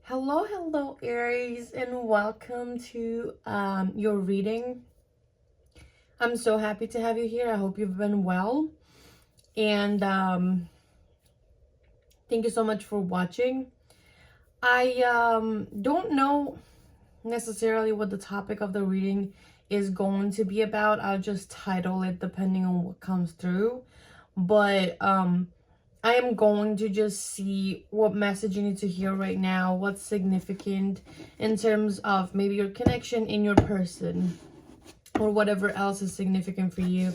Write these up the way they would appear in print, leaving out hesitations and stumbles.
Hello, Aries, and welcome to your reading. I'm so happy to have you here. I hope you've been well, and thank you so much for watching. I don't know necessarily what the topic of the reading is going to be about. I'll just title it depending on what comes through, but I am going to just see what message you need to hear right now, what's significant in terms of maybe your connection in your person or whatever else is significant for you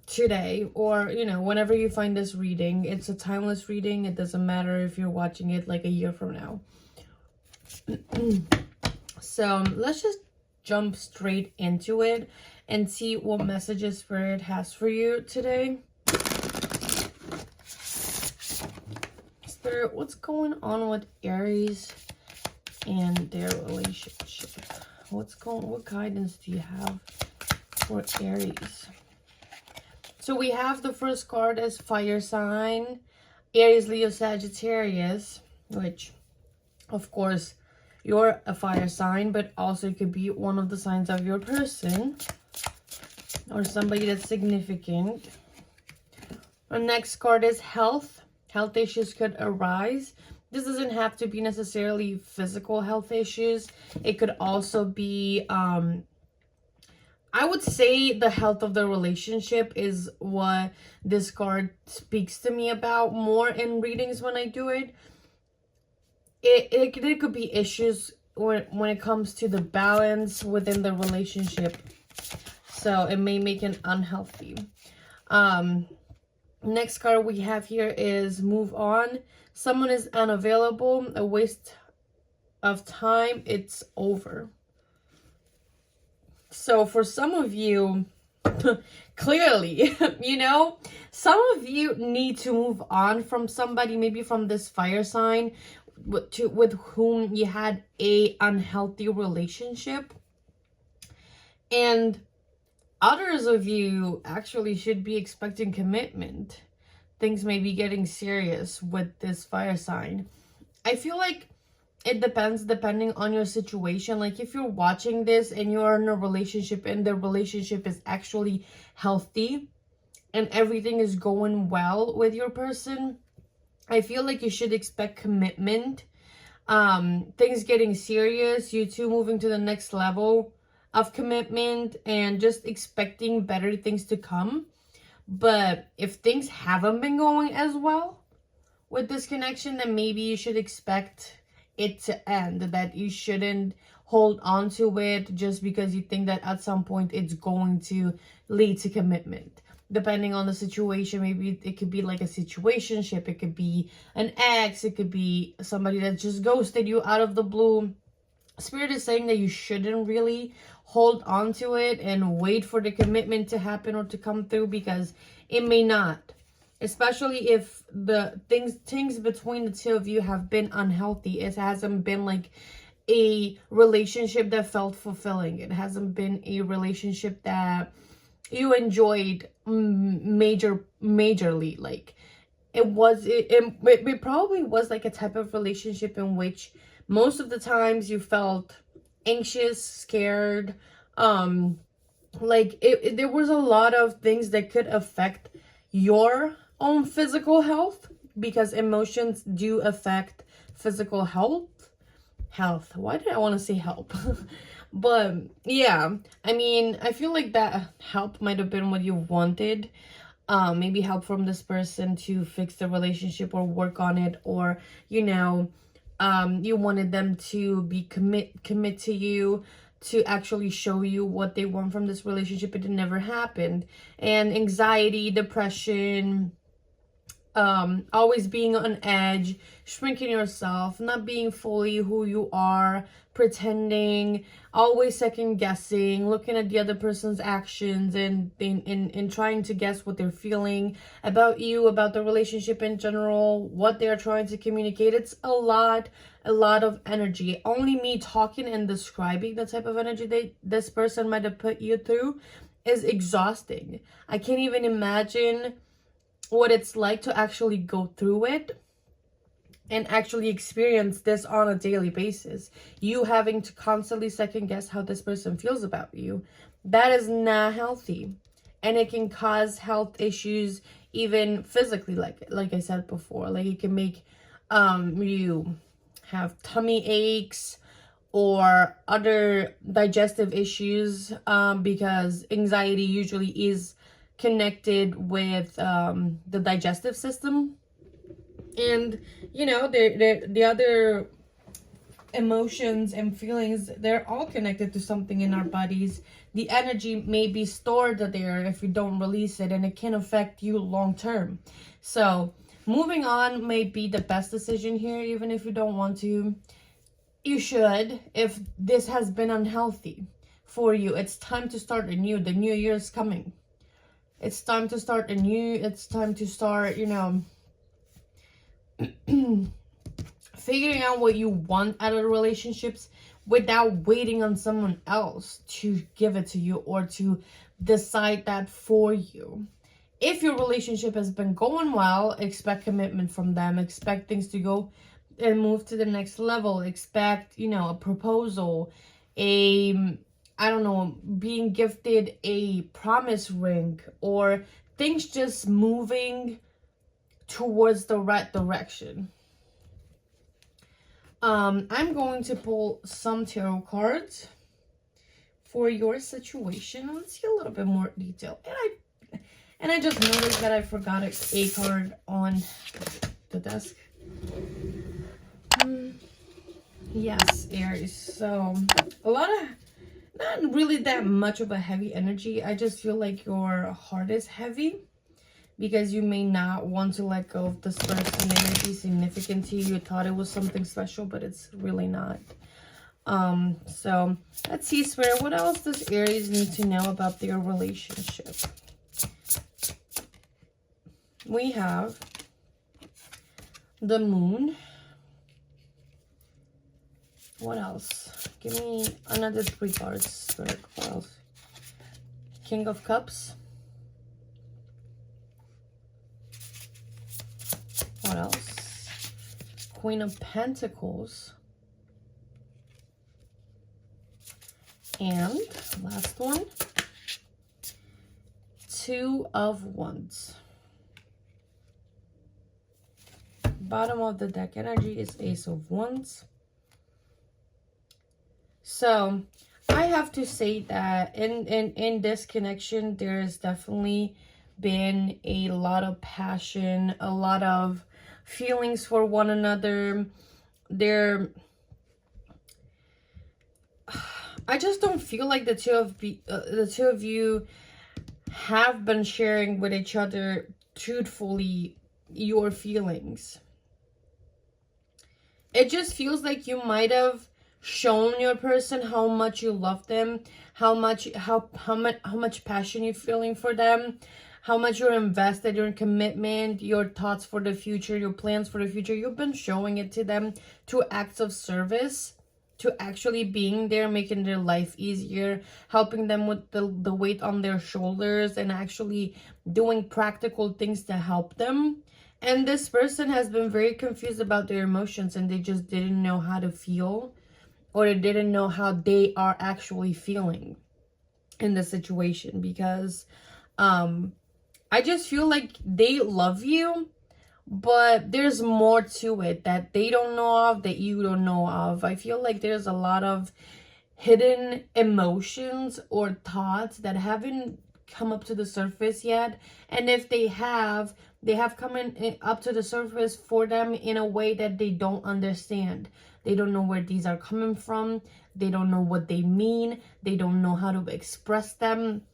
today, or whenever you find this reading. It's a timeless reading. It doesn't matter if you're watching it like a year from now. So let's just jump straight into it and see what messages Spirit has for you today. Spirit, what's going on with Aries and their relationship? What guidance do you have for Aries? So we have the first card as fire sign, Aries, Leo, Sagittarius, which of course you're a fire sign, but also it could be one of the signs of your person or somebody that's significant. Our next card is health. Health issues could arise. This doesn't have to be necessarily physical health issues. It could also be, I would say the health of the relationship is what this card speaks to me about more in readings when I do it. It could be issues when it comes to the balance within the relationship. So it may make it unhealthy. Next card we have here is move on. Someone is unavailable, a waste of time, it's over. So for some of you, clearly, some of you need to move on from somebody, maybe from this fire sign with whom you had a unhealthy relationship. And others of you actually should be expecting commitment. Things may be getting serious with this fire sign. I feel like it depends depending on your situation. Like if you're watching this and you're in a relationship and the relationship is actually healthy and everything is going well with your person, I feel like you should expect commitment. Things getting serious, you two moving to the next level of commitment and just expecting better things to come. But if things haven't been going as well with this connection, then maybe you should expect it to end, that you shouldn't hold on to it just because you think that at some point it's going to lead to commitment. Depending on the situation, maybe it could be like a situationship, it could be an ex, it could be somebody that just ghosted you out of the blue. Spirit is saying that you shouldn't really hold on to it and wait for the commitment to happen or to come through, because it may not. Especially if the things between the two of you have been unhealthy. It hasn't been like a relationship that felt fulfilling. It hasn't been a relationship that you enjoyed majorly. Like it probably was like a type of relationship in which most of the times you felt anxious, scared, like there was a lot of things that could affect your own physical health, because emotions do affect physical health. Why did I want to say help? But yeah, I mean, I feel like that help might have been what you wanted. Maybe help from this person to fix the relationship or work on it, or you wanted them to be commit to you, to actually show you what they want from this relationship, but it never happened. And anxiety, depression, always being on edge, shrinking yourself, not being fully who you are, pretending, always second guessing, looking at the other person's actions and trying to guess what they're feeling about you, about the relationship in general, what they're trying to communicate. It's a lot of energy. Only me talking and describing the type of energy this person might have put you through is exhausting. I can't even imagine what it's like to actually go through it. and actually experience this on a daily basis. You having to constantly second guess how this person feels about you. That is not healthy. And it can cause health issues, even physically, like I said before. Like it can make you have tummy aches or other digestive issues, because anxiety usually is connected with the digestive system. And you know, the other emotions and feelings, they're all connected to something in our bodies. The energy may be stored there if you don't release it, and it can affect you long term. So moving on may be the best decision here. Even if you don't want to, you should. If this has been unhealthy for you, it's time to start anew. The new year is coming. It's time to start anew. It's time to start, you know, figuring out what you want out of relationships without waiting on someone else to give it to you or to decide that for you. If your relationship has been going well, expect commitment from them. Expect things to go and move to the next level. Expect, you know, a proposal, I don't know, being gifted a promise ring, or things just moving towards the right direction. I'm going to pull some tarot cards for your situation. Let's see a little bit more detail. And I just noticed that I forgot a card on the desk. Yes, Aries. So a lot of, not really that much of a heavy energy. I just feel like your heart is heavy, because you may not want to let go of this person. It may be significant to you. You thought it was something special, but it's really not. So let's see, Spirit, what else does Aries need to know about their relationship? We have the Moon. What else? Give me another 3 cards, Spirit. What else? King of Cups. What else? Queen of Pentacles. And last one, Two of Wands. Bottom of the deck energy is Ace of Wands. So I have to say that in this connection, there's definitely been a lot of passion, a lot of feelings for one another. I just don't feel like the two of you have been sharing with each other truthfully your feelings. It just feels like you might have shown your person how much you love them, how much passion you're feeling for them, how much you're invested, your commitment, your thoughts for the future, your plans for the future. You've been showing it to them through acts of service, to actually being there, making their life easier, helping them with the weight on their shoulders, and actually doing practical things to help them. And this person has been very confused about their emotions, and they just didn't know how to feel, or they didn't know how they are actually feeling in the situation, because I just feel like they love you, but there's more to it that they don't know of, that you don't know of. I feel like there's a lot of hidden emotions or thoughts that haven't come up to the surface yet. And if they have come up to the surface for them in a way that they don't understand. They don't know where these are coming from. They don't know what they mean. They don't know how to express them.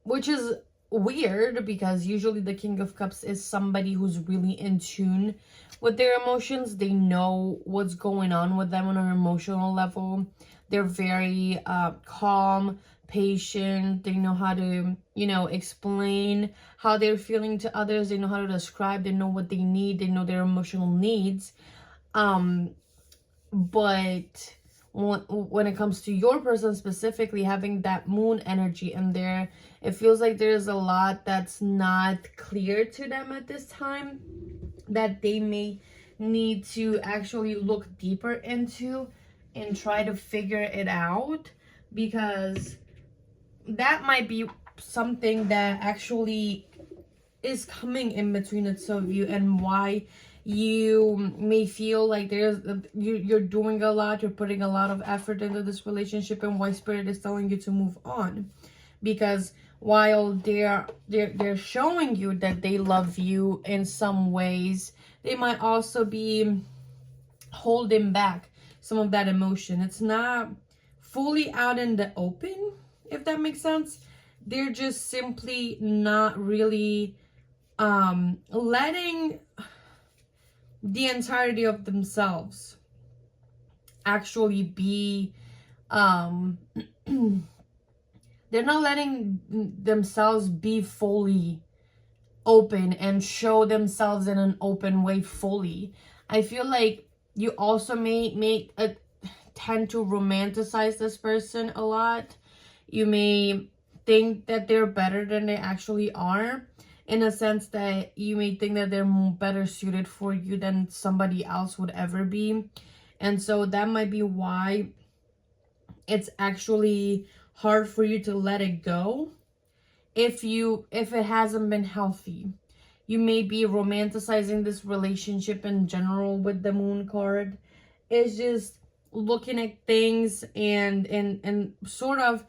Which is weird, because usually the King of Cups is somebody who's really in tune with their emotions. They know what's going on with them on an emotional level. They're very calm, patient. They know how to, you know, explain how they're feeling to others. They know how to describe. They know what they need. They know their emotional needs. But when it comes to your person specifically, having that Moon energy in there, it feels like there's a lot that's not clear to them at this time. that they may need to actually look deeper into and try to figure it out, because that might be something that actually is coming in between the two of you, and why you may feel like you're doing a lot, you're putting a lot of effort into this relationship, and why Spirit is telling you to move on. Because while they're showing you that they love you in some ways, they might also be holding back some of that emotion. It's not fully out in the open, if that makes sense. They're just simply not really letting the entirety of themselves actually be they're not letting themselves be fully open and show themselves in an open way fully. I feel like you also may tend to romanticize this person a lot. You may think that they're better than they actually are, in a sense that you may think that they're better suited for you than somebody else would ever be. And so that might be why it's actually hard for you to let it go if it hasn't been healthy. You may be romanticizing this relationship in general with the Moon card. It's just looking at things and sort of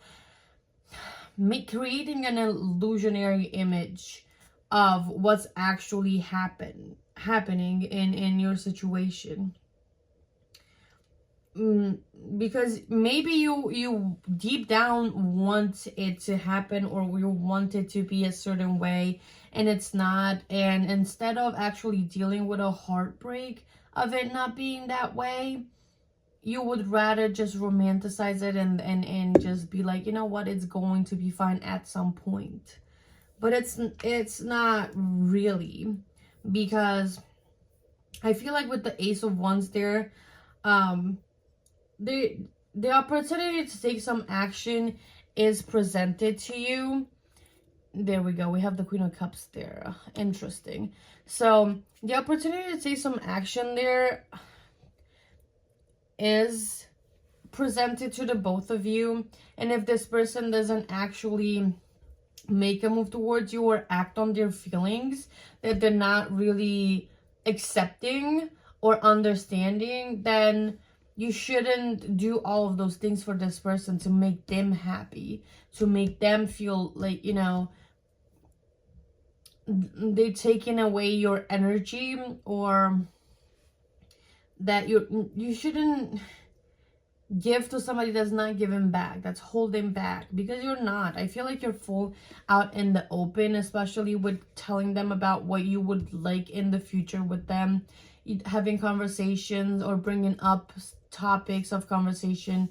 creating an illusionary image of what's actually happening in your situation. Because maybe you deep down want it to happen, or you want it to be a certain way, and it's not. And instead of actually dealing with a heartbreak of it not being that way, you would rather just romanticize it and just be like, you know what, it's going to be fine at some point. But it's not really, because I feel like with the Ace of Wands there, the opportunity to take some action is presented to you. There we go. We have the Queen of Cups there. Interesting. So the opportunity to take some action there is presented to the both of you. And if this person doesn't actually make a move towards you or act on their feelings that they're not really accepting or understanding, then you shouldn't do all of those things for this person to make them happy, to make them feel like, you know, they're taking away your energy, or that you shouldn't give to somebody that's not giving back, that's holding back, because you're not. I feel like you're full out in the open, especially with telling them about what you would like in the future with them, having conversations or bringing up topics of conversation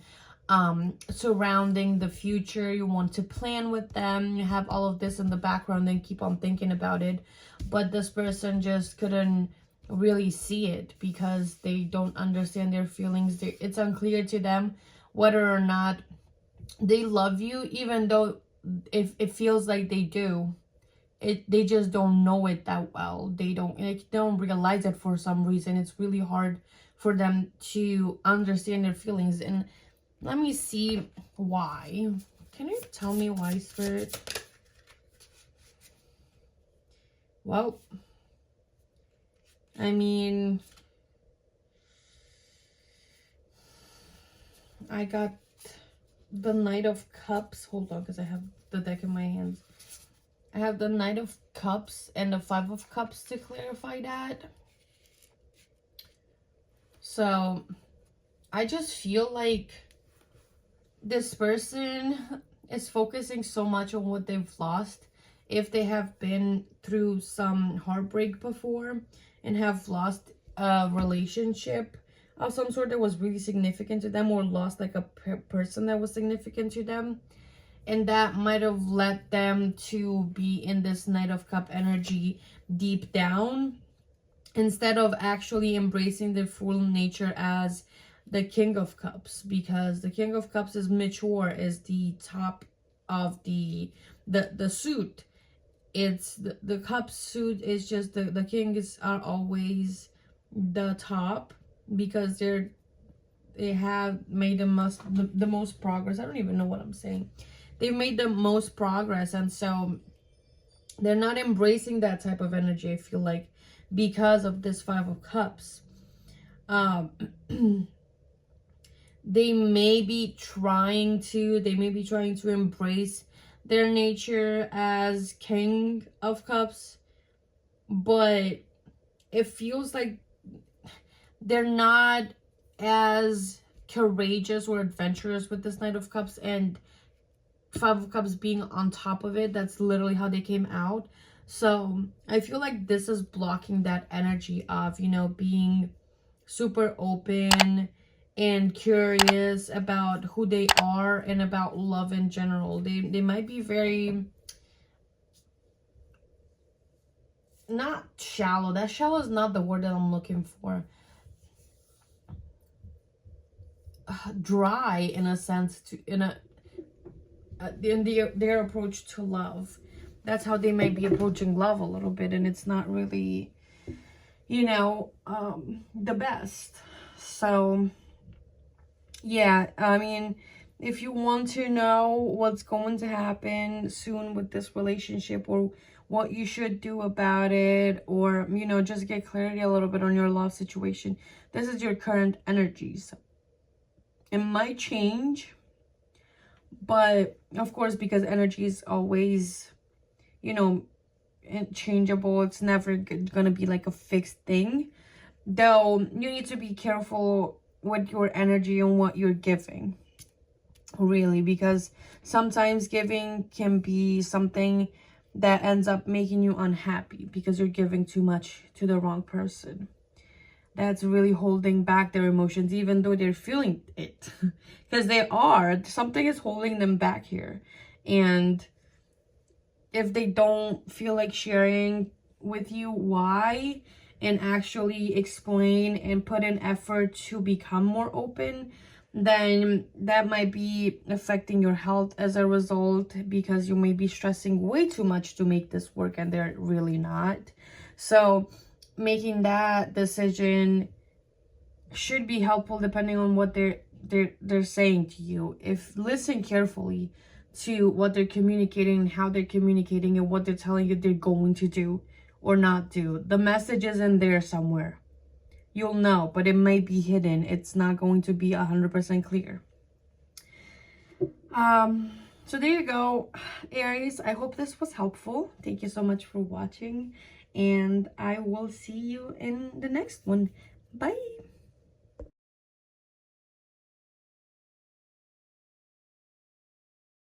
surrounding the future. You want to plan with them, you have all of this in the background and keep on thinking about it, but this person just couldn't really see it because they don't understand their feelings. It's unclear to them whether or not they love you, even though if it feels like they do. They just don't know it that well. They don't realize it for some reason. It's really hard for them to understand their feelings. And let me see why. Can you tell me why, Spirit? Well, I mean, I got the Knight of Cups. Hold on, because I have the deck in my hands. I have the Knight of Cups and the Five of Cups to clarify that. So, I just feel like this person is focusing so much on what they've lost. If they have been through some heartbreak before and have lost a relationship of some sort that was really significant to them, or lost like a person that was significant to them, and that might have led them to be in this Knight of Cup energy deep down, instead of actually embracing their full nature as the King of Cups, because the King of Cups is mature, is the top of the suit. it's the cup suit is just the kings are always the top, because they have made the most progress. I don't even know what I'm saying. They've made the most progress, and so they're not embracing that type of energy, I feel like, because of this Five of Cups. They may be trying to embrace their nature as King of Cups, but it feels like they're not as courageous or adventurous with this Knight of Cups, and Five of Cups being on top of it. That's literally how they came out. So I feel like this is blocking that energy of, you know, being super open and curious about who they are and about love in general. They might be very, not shallow. That shallow is not the word that I'm looking for. Dry in a sense, in their approach to love. That's how they might be approaching love a little bit, and it's not really, you know, the best. So yeah, I mean, if you want to know what's going to happen soon with this relationship, or what you should do about it, or, you know, just get clarity a little bit on your love situation, this is your current energies. It might change, but of course, because energy is always, you know, changeable, it's never gonna be like a fixed thing. Though you need to be careful with your energy and what you're giving, really, because sometimes giving can be something that ends up making you unhappy because you're giving too much to the wrong person. That's really holding back their emotions, even though they're feeling it. Because they are. Something is holding them back here. And if they don't feel like sharing with you why, and actually explain and put in effort to become more open, then that might be affecting your health as a result, because you may be stressing way too much to make this work, and they're really not. So making that decision should be helpful depending on what they're saying to you. If listen carefully to what they're communicating and how they're communicating and what they're telling you they're going to do or not do. The message is in there somewhere. You'll know, but it might be hidden. It's not going to be 100% clear. So there you go, Aries. I hope this was helpful. Thank you so much for watching, and I will see you in the next one. Bye.